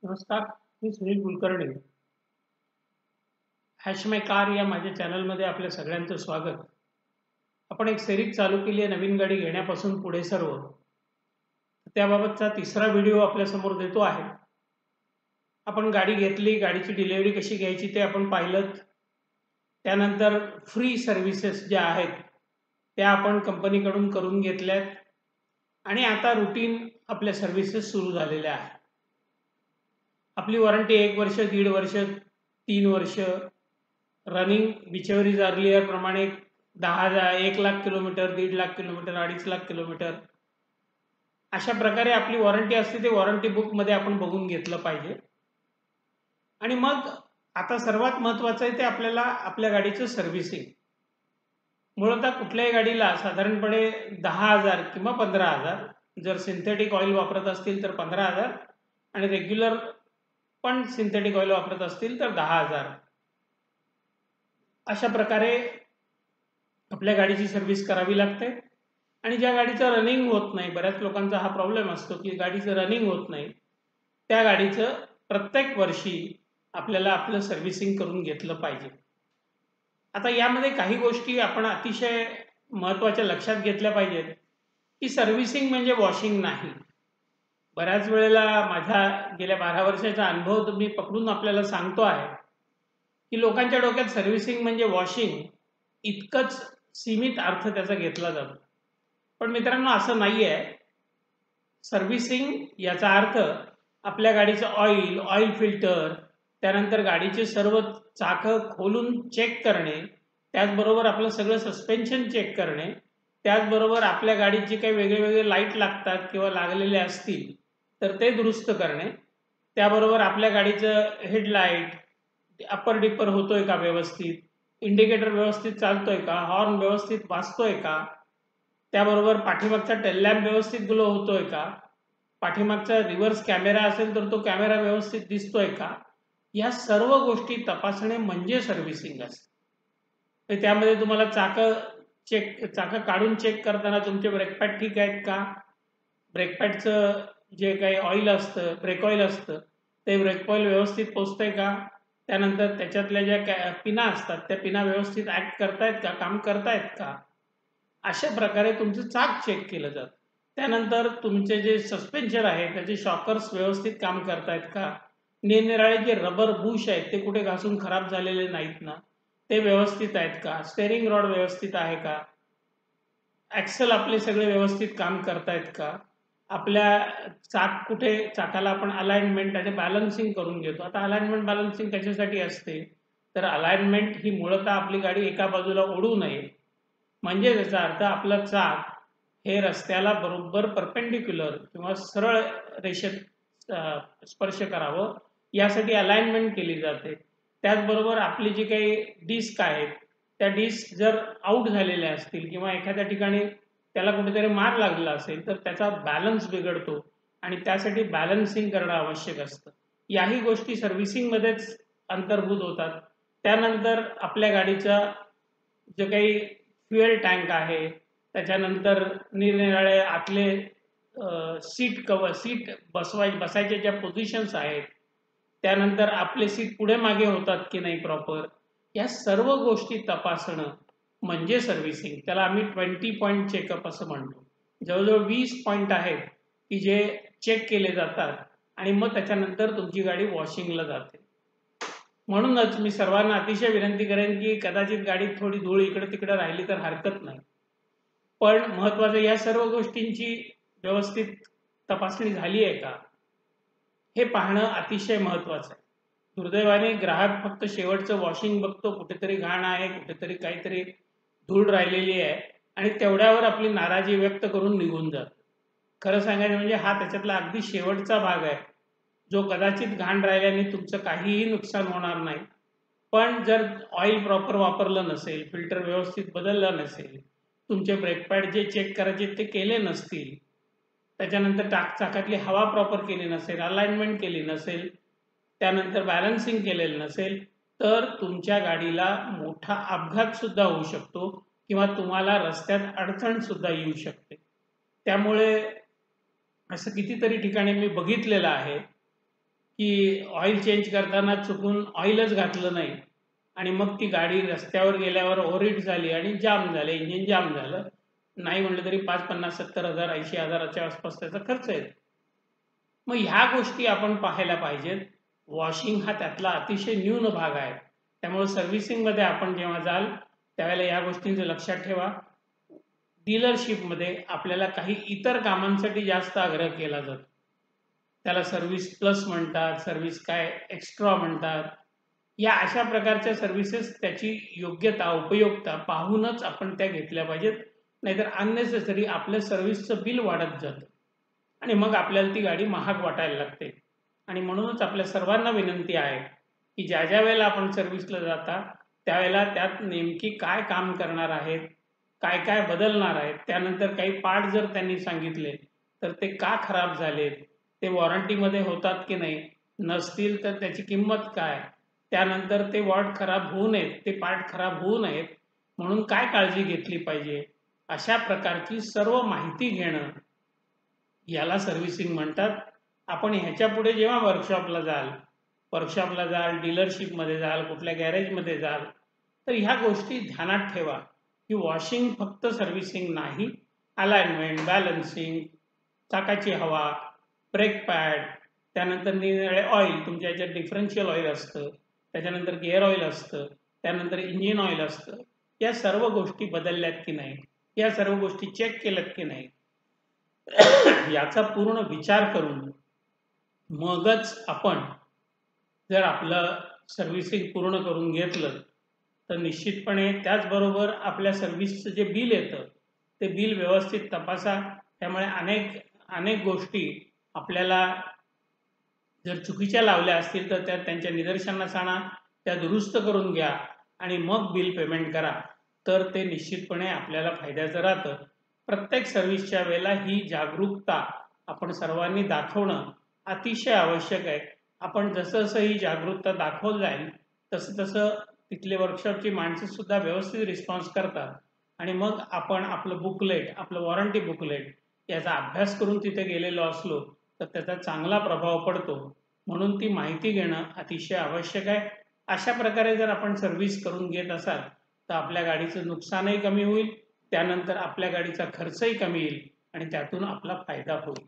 नमस्कार, मी सुनील कुलकर्णी. हॅश माय कार या माझ्या चॅनलमध्ये आपल्या सगळ्यांचं स्वागत. आपण एक सिरीज चालू केली आहे नवीन गाडी घेण्यापासून पुढे सर्व. त्याबाबतचा तिसरा व्हिडिओ आपल्यासमोर देतो आहे. आपण गाडी घेतली, गाडीची डिलिव्हरी कशी घ्यायची ते आपण पाहिलं. त्यानंतर फ्री सर्व्हिसेस ज्या आहेत त्या आपण कंपनीकडून करून घेतल्यात आणि आता रुटीन आपल्या सर्व्हिसेस सुरू झालेल्या आहेत. आपली वॉरंटी 1 वर्ष, 1.5 वर्ष, 3 वर्ष, रनिंग विचेवर इज अर्लियर प्रमाणे 10,000, 1 lakh kilometre, 1.5 lakh kilometre, 2.5 lakh kilometre अशा प्रकारे आपली वॉरंटी असते. ते वॉरंटी बुकमध्ये आपण बघून घेतलं पाहिजे. आणि मग आता सर्वात महत्त्वाचं आहे ते आपल्याला आपल्या गाडीचं सर्व्हिसिंग. मूलतः कुठल्याही गाडीला साधारणपणे 10,000 किंवा 15,000, जर सिंथेटिक ऑइल वापरत असतील तर 15,000 आणि रेग्युलर पण सिंथेटिक ऑइल वापरत असतील तर 10,000 अशा प्रकारे आपल्या गाडीची सर्व्हिस करावी लागते. आणि ज्या गाडीचं रनिंग होत नाही, बऱ्याच लोकांचा हा प्रॉब्लेम असतो की गाडीचं रनिंग होत नाही, त्या गाडीचं प्रत्येक वर्षी आपल्याला आपलं सर्व्हिसिंग करून घेतलं पाहिजे. आता यामध्ये काही गोष्टी आपण अतिशय महत्त्वाच्या लक्षात घेतल्या पाहिजेत की सर्व्हिसिंग म्हणजे वॉशिंग नाही. बऱ्याच वेळेला माझ्या गेल्या 12 वर्षाचा अनुभव मी पकडून आपल्याला सांगतो आहे की लोकांच्या डोक्यात सर्व्हिसिंग म्हणजे वॉशिंग इतकंच सीमित अर्थ त्याचा घेतला जातो. पण मित्रांनो, असं नाही आहे. सर्व्हिसिंग याचा अर्थ आपल्या गाडीचं ऑइल फिल्टर, त्यानंतर गाडीचे सर्व चाकं खोलून चेक करणे, त्याचबरोबर आपलं सगळं सस्पेन्शन चेक करणे, त्याचबरोबर आपल्या गाडीत जे काही वेगळे लाईट लागतात किंवा लागलेले असतील तर ते दुरुस्त करणे, त्याबरोबर आपल्या गाडीचं हेडलाईट अप्पर डिपर होतोय का व्यवस्थित, इंडिकेटर व्यवस्थित चालतोय का, हॉर्न व्यवस्थित वाजतोय का, त्याबरोबर पाठीमागचा टेल लॅम्प व्यवस्थित ग्लो होतोय का, पाठीमागचा रिव्हर्स कॅमेरा असेल तर तो कॅमेरा व्यवस्थित दिसतोय का, या सर्व गोष्टी तपासणे म्हणजे सर्व्हिसिंग असते. तर त्यामध्ये तुम्हाला चाकं काढून चेक करताना तुमचे ब्रेक पॅड ठीक आहेत का, ब्रेक पॅडचं जे काही ऑइल असतं, ब्रेक ऑइल असतं, ते ब्रेक ऑइल व्यवस्थित पोचतंय का, त्यानंतर त्याच्यातल्या ज्या पिना असतात त्या पिना व्यवस्थित ऍक्ट करतायत का, काम करतायत का, अशा प्रकारे तुमचं चाक चेक केलं जातं. त्यानंतर तुमचे जे सस्पेन्शन आहे त्याचे शॉकर्स व्यवस्थित काम करतायत का, निरनिराळे जे रबर बुश आहेत ते कुठे घासून खराब झालेले नाहीत ना, ते व्यवस्थित आहेत का, स्टेअरिंग रॉड व्यवस्थित आहे का, ॲक्सल आपले सगळे व्यवस्थित काम करतायत का, आपल्या चाकाला आपण अलाइनमेंट आणि बॅलन्सिंग करून घेतो. आता अलाइनमेंट बॅलन्सिंग कशासाठी असते, तर अलाइनमेंट ही मूलतः आपली गाडी एका बाजूला ओढू नये, म्हणजे त्याचा अर्थ आपलं चाक हे रस्त्याला बरोबर परपेंडिक्युलर किंवा सरळ रेषेत स्पर्श करावं यासाठी अलाइनमेंट केली जाते. त्याचबरोबर आपली जी काही डिस्क आहेत त्या डिस्क जर आउट झालेल्या असतील किंवा एखाद्या ठिकाणी त्याला कुठेतरी मार लागला असेल तर त्याचा बॅलन्स बिघडतो आणि त्यासाठी बॅलन्सिंग करणं आवश्यक असतं. याही गोष्टी सर्व्हिसिंगमध्येच अंतर्भूत होतात. त्यानंतर आपल्या गाडीचा जे काही फ्युएल टँक आहे, त्याच्यानंतर निरनिराळे आतले सीट बसायचे ज्या पोझिशन्स आहेत, त्यानंतर आपले सीट पुढे मागे होतात की नाही प्रॉपर, या सर्व गोष्टी तपासणं म्हणजे सर्व्हिसिंग. त्याला आम्ही 20 पॉईंट चेकअप असं म्हणतो. जवळजवळ 20 पॉईंट आहेत की जे चेक केले जातात आणि मग त्याच्यानंतर तुमची गाडी वॉशिंगला जाते. म्हणूनच मी सर्वांना अतिशय विनंती करेन की कदाचित गाडीत थोडी धूळ इकडे तिकडे राहिली तर हरकत नाही, पण महत्त्वाचं या सर्व गोष्टींची व्यवस्थित तपासणी झाली आहे का हे पाहणं अतिशय महत्त्वाचं आहे. दुर्दैवाने ग्राहक फक्त शेवटचं वॉशिंग बघतो, कुठेतरी घाण आहे, कुठेतरी काहीतरी धूळ राहिलेली आहे आणि तेवढ्यावर आपली नाराजी व्यक्त करून निघून जातो. खरं सांगायचं म्हणजे हा त्याच्यातला अगदी शेवटचा भाग आहे जो कदाचित घाण राहिल्याने तुमचं काहीही नुकसान होणार नाही, पण जर ऑइल प्रॉपर वापरलं नसेल, फिल्टर व्यवस्थित बदललं नसेल, तुमचे ब्रेक पॅड जे चेक करायचे ते केले नसतील, त्याच्यानंतर चाकातली हवा प्रॉपर केली नसेल, अलाइनमेंट केली नसेल, त्यानंतर बॅलन्सिंग केलेलं नसेल, तर तुमच्या गाडीला मोठा अपघात सुद्धा होऊ शकतो किंवा तुम्हाला रस्त्यात अडचण सुद्धा येऊ शकते. त्यामुळे असं कितीतरी ठिकाणी मी बघितलेलं आहे की ऑइल चेंज करताना चुकून ऑइलच घातलं नाही आणि मग ती गाडी रस्त्यावर गेल्यावर ओव्हरहीट झाली आणि जाम झाले, इंजिन जाम झालं. नाही म्हटलं तरी 5, 50, 70,000, 80,000च्या आसपास त्याचा खर्च आहे. मग ह्या गोष्टी आपण पाहायला पाहिजेत. वॉशिंग हा त्यातला अतिशय न्यून भाग आहे. त्यामुळे सर्व्हिसिंगमध्ये आपण जेव्हा जाल त्यावेळेला या गोष्टींचं लक्षात ठेवा. डीलरशिपमध्ये आपल्याला काही इतर कामांसाठी जास्त आग्रह केला जातो. त्याला सर्व्हिस प्लस म्हणतात, सर्व्हिस काय एक्स्ट्रा म्हणतात. या अशा प्रकारच्या सर्व्हिसेस त्याची योग्यता, उपयोगिता पाहूनच आपण त्या घेतल्या पाहिजेत. नाहीतर अननेसेसरी आपलं सर्व्हिसचं बिल वाढत जातं आणि मग आपल्याला ती गाडी महाग वाटायला लागते. आणि म्हणूनच आपल्या सर्वांना विनंती आहे की ज्या ज्या वेळेला आपण सर्व्हिसला जाता त्यावेळेला त्यात नेमकी काय काम करणार आहेत, काय काय बदलणार आहेत, त्यानंतर काही पार्ट जर त्यांनी सांगितले तर ते का खराब झालेत, ते वॉरंटीमध्ये होतात की नाही, नसतील तर त्याची किंमत काय, त्यानंतर ते वॉर्ड खराब होऊ नयेत, ते पार्ट खराब होऊ नयेत म्हणून काय काळजी घेतली पाहिजे, अशा प्रकारची सर्व माहिती घेणं याला सर्व्हिसिंग म्हणतात. आपण ह्याच्या पुढे जेव्हा वर्कशॉपला जाल, डीलरशिपमध्ये जाल, कुठल्या गॅरेजमध्ये जाल, तर ह्या गोष्टी ध्यानात ठेवा की वॉशिंग फक्त सर्व्हिसिंग नाही, अलाइनमेंट, बॅलन्सिंग, चाकाची हवा, ब्रेक पॅड, त्यानंतर निरनिराळे ऑइल, तुमच्या याच्यात डिफरन्शियल ऑइल असतं, त्याच्यानंतर गिअर ऑइल असतं, त्यानंतर इंजिन ऑइल असतं. या सर्व गोष्टी बदलल्यात की नाही, या सर्व गोष्टी चेक केल्यात की नाही, याचा पूर्ण विचार करून मगच आपण जर आपलं सर्व्हिसिंग पूर्ण करून घेतलं तर निश्चितपणे त्याचबरोबर आपल्या सर्व्हिसचं जे बिल येतं ते बिल व्यवस्थित तपासा. त्यामुळे अनेक गोष्टी आपल्याला जर चुकीच्या लावल्या असतील तर त्या त्यांच्या निदर्शनास आणा, त्या दुरुस्त करून घ्या आणि मग बिल पेमेंट करा, तर ते निश्चितपणे आपल्याला फायद्याचं राहतं. प्रत्येक सर्व्हिसच्या वेळेला ही जागरूकता आपण सर्वांनी दाखवणं अतिशय आवश्यक आहे. आपण जसं ही जागरूकता दाखवत जाईल तसं तिथले वर्कशॉपची माणसं सुद्धा व्यवस्थित रिस्पॉन्स करतात आणि मग आपण आपलं बुकलेट, आपलं वॉरंटी बुकलेट याचा अभ्यास करून तिथे गेलेलो असलो तर त्याचा चांगला प्रभाव पडतो. म्हणून ती माहिती घेणं अतिशय आवश्यक आहे. अशा प्रकारे जर आपण सर्व्हिस करून घेत असाल तर आपल्या गाडीचं नुकसानही कमी होईल, त्यानंतर आपल्या गाडीचा खर्चही कमी येईल आणि त्यातून आपला फायदा होईल.